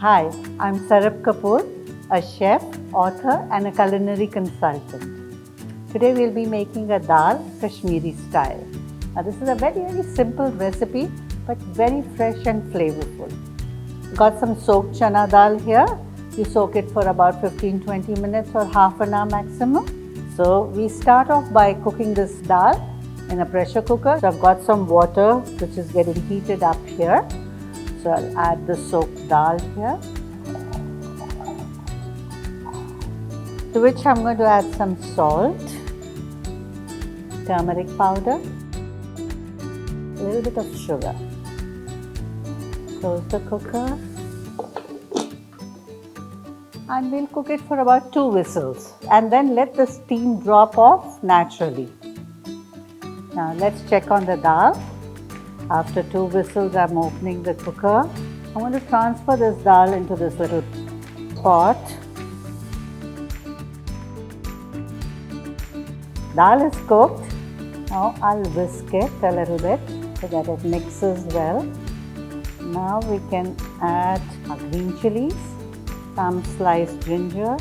Hi, I'm Sarab Kapoor, a chef, author and a culinary consultant. Today we'll be making a dal Kashmiri style. Now this is a very simple recipe but very fresh and flavorful. Got some soaked chana dal here. You soak it for about 15-20 minutes or half an hour maximum. So we start off by cooking this dal in a pressure cooker. So I've got some water which is getting heated up here. So I'll add the soaked dal here, to which I'm going to add some salt, turmeric powder, a little bit of sugar. Close the cooker and we'll cook it for about 2 whistles and then let the steam drop off naturally. Now let's check on the dal. After 2 whistles, I'm opening the cooker. I'm going to transfer this dal into this little pot. Dal is cooked. Now I'll whisk it a little bit so that it mixes well. Now we can add our green chilies, some sliced ginger,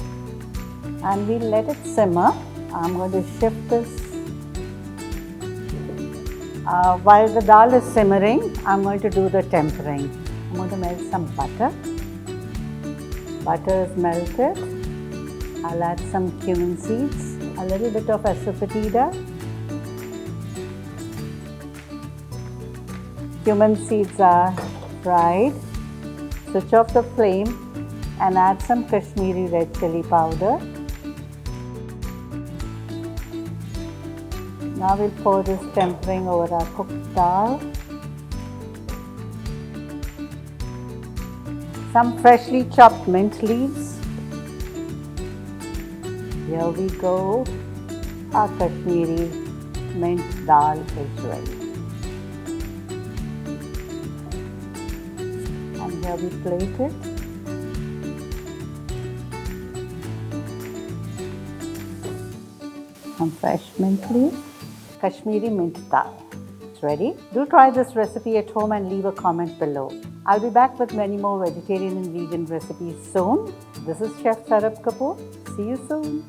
and we'll let it simmer. I'm going to shift this. While the dal is simmering, I'm going to do the tempering. I'm going to melt some butter. Butter is melted. I'll add some cumin seeds, a little bit of asafoetida. Cumin seeds are fried. Switch off the flame and add some Kashmiri red chili powder. Now we'll pour this tempering over our cooked dal. Some freshly chopped mint leaves. Here we go. Our Kashmiri mint dal is ready. And here we plate it. Some fresh mint leaves. Kashmiri mint dal. It's ready. Do try this recipe at home and leave a comment below. I'll be back with many more vegetarian and vegan recipes soon. This is Chef Sarab Kapoor. See you soon.